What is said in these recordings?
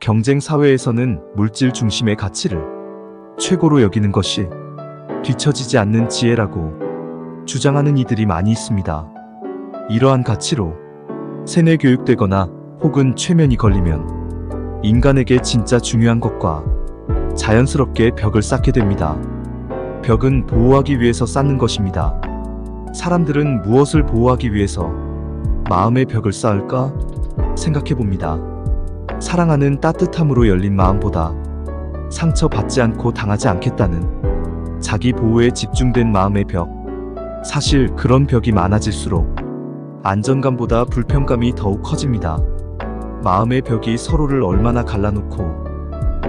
경쟁 사회에서는 물질 중심의 가치를 최고로 여기는 것이 뒤처지지 않는 지혜라고 주장하는 이들이 많이 있습니다. 이러한 가치로 세뇌 교육되거나 혹은 최면이 걸리면 인간에게 진짜 중요한 것과 자연스럽게 벽을 쌓게 됩니다. 벽은 보호하기 위해서 쌓는 것입니다. 사람들은 무엇을 보호하기 위해서 마음의 벽을 쌓을까 생각해 봅니다. 사랑하는 따뜻함으로 열린 마음보다 상처받지 않고 당하지 않겠다는 자기 보호에 집중된 마음의 벽. 사실 그런 벽이 많아질수록 안정감보다 불편감이 더욱 커집니다. 마음의 벽이 서로를 얼마나 갈라놓고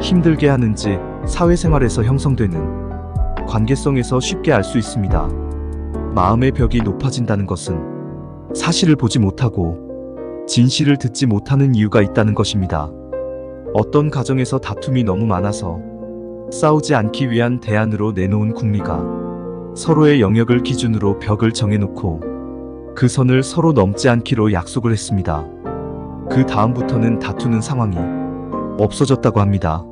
힘들게 하는지 사회생활에서 형성되는 관계성에서 쉽게 알 수 있습니다. 마음의 벽이 높아진다는 것은 사실을 보지 못하고 진실을 듣지 못하는 이유가 있다는 것입니다. 어떤 가정에서 다툼이 너무 많아서 싸우지 않기 위한 대안으로 내놓은 궁리가 서로의 영역을 기준으로 벽을 정해놓고 그 선을 서로 넘지 않기로 약속을 했습니다. 그 다음부터는 다투는 상황이 없어졌다고 합니다.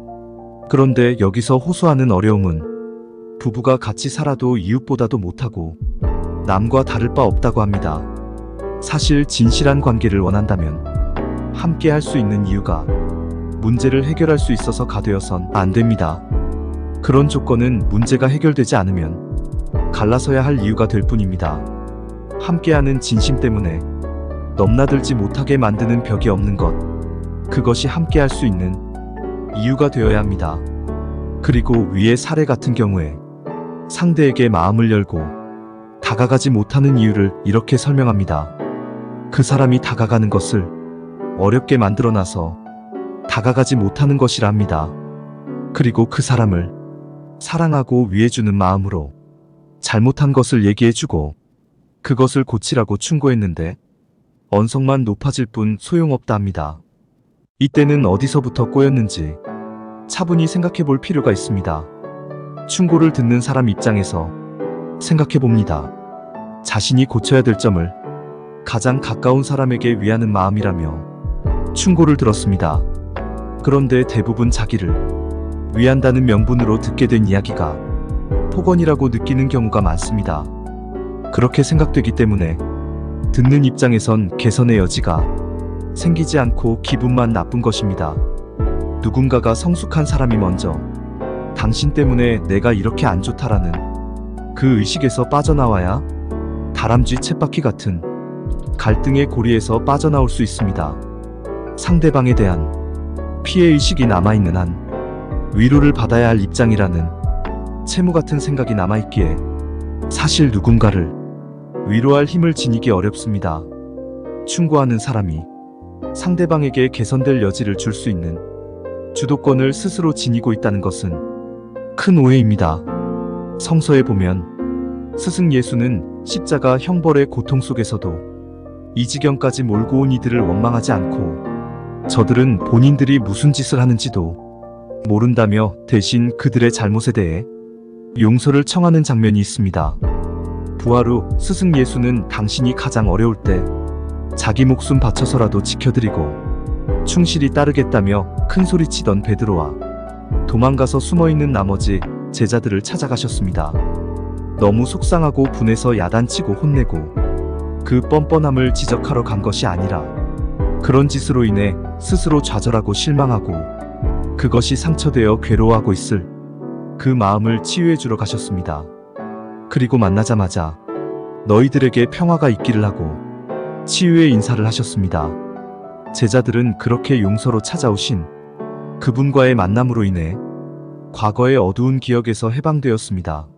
그런데 여기서 호소하는 어려움은 부부가 같이 살아도 이웃보다도 못하고 남과 다를 바 없다고 합니다. 사실 진실한 관계를 원한다면 함께 할 수 있는 이유가 문제를 해결할 수 있어서가 되어선 안 됩니다. 그런 조건은 문제가 해결되지 않으면 갈라서야 할 이유가 될 뿐입니다. 함께하는 진심 때문에 넘나들지 못하게 만드는 벽이 없는 것, 그것이 함께할 수 있는 이유가 되어야 합니다. 그리고 위의 사례 같은 경우에 상대에게 마음을 열고 다가가지 못하는 이유를 이렇게 설명합니다. 그 사람이 다가가는 것을 어렵게 만들어놔서 다가가지 못하는 것이라 합니다. 그리고 그 사람을 사랑하고 위해주는 마음으로 잘못한 것을 얘기해주고 그것을 고치라고 충고했는데 언성만 높아질 뿐 소용없다 합니다. 이때는 어디서부터 꼬였는지 차분히 생각해 볼 필요가 있습니다. 충고를 듣는 사람 입장에서 생각해 봅니다. 자신이 고쳐야 될 점을 가장 가까운 사람에게 위하는 마음이라며 충고를 들었습니다. 그런데 대부분 자기를 위한다는 명분으로 듣게 된 이야기가 폭언이라고 느끼는 경우가 많습니다. 그렇게 생각되기 때문에 듣는 입장에선 개선의 여지가 생기지 않고 기분만 나쁜 것입니다. 누군가가 성숙한 사람이 먼저 당신 때문에 내가 이렇게 안 좋다라는 그 의식에서 빠져나와야 다람쥐 쳇바퀴 같은 갈등의 고리에서 빠져나올 수 있습니다. 상대방에 대한 피해의식이 남아있는 한 위로를 받아야 할 입장이라는 채무 같은 생각이 남아있기에 사실 누군가를 위로할 힘을 지니기 어렵습니다. 충고하는 사람이 상대방에게 개선될 여지를 줄 수 있는 주도권을 스스로 지니고 있다는 것은 큰 오해입니다. 성서에 보면 스승 예수는 십자가 형벌의 고통 속에서도 이 지경까지 몰고 온 이들을 원망하지 않고 저들은 본인들이 무슨 짓을 하는지도 모른다며 대신 그들의 잘못에 대해 용서를 청하는 장면이 있습니다. 부활 후 스승 예수는 당신이 가장 어려울 때 자기 목숨 바쳐서라도 지켜드리고 충실히 따르겠다며 큰소리치던 베드로와 도망가서 숨어있는 나머지 제자들을 찾아가셨습니다. 너무 속상하고 분해서 야단치고 혼내고 그 뻔뻔함을 지적하러 간 것이 아니라 그런 짓으로 인해 스스로 좌절하고 실망하고 그것이 상처되어 괴로워하고 있을 그 마음을 치유해주러 가셨습니다. 그리고 만나자마자 너희들에게 평화가 있기를 하고 치유의 인사를 하셨습니다. 제자들은 그렇게 용서로 찾아오신 그분과의 만남으로 인해 과거의 어두운 기억에서 해방되었습니다.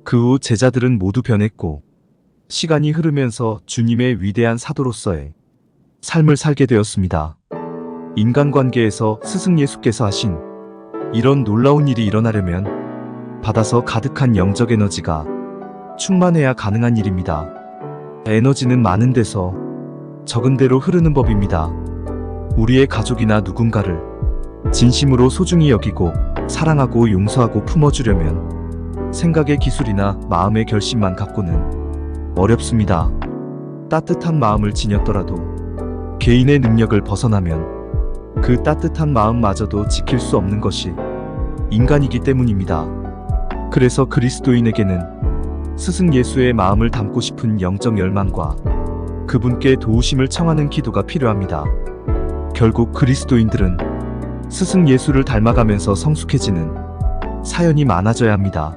그 후 제자들은 모두 변했고 시간이 흐르면서 주님의 위대한 사도로서의 삶을 살게 되었습니다. 인간관계에서 스승 예수께서 하신 이런 놀라운 일이 일어나려면 받아서 가득한 영적 에너지가 충만해야 가능한 일입니다. 에너지는 많은 데서 적은 대로 흐르는 법입니다. 우리의 가족이나 누군가를 진심으로 소중히 여기고 사랑하고 용서하고 품어주려면 생각의 기술이나 마음의 결심만 갖고는 어렵습니다. 따뜻한 마음을 지녔더라도 개인의 능력을 벗어나면 그 따뜻한 마음마저도 지킬 수 없는 것이 인간이기 때문입니다. 그래서 그리스도인에게는 스승 예수의 마음을 담고 싶은 영적 열망과 그분께 도우심을 청하는 기도가 필요합니다. 결국 그리스도인들은 스승 예수를 닮아가면서 성숙해지는 사연이 많아져야 합니다.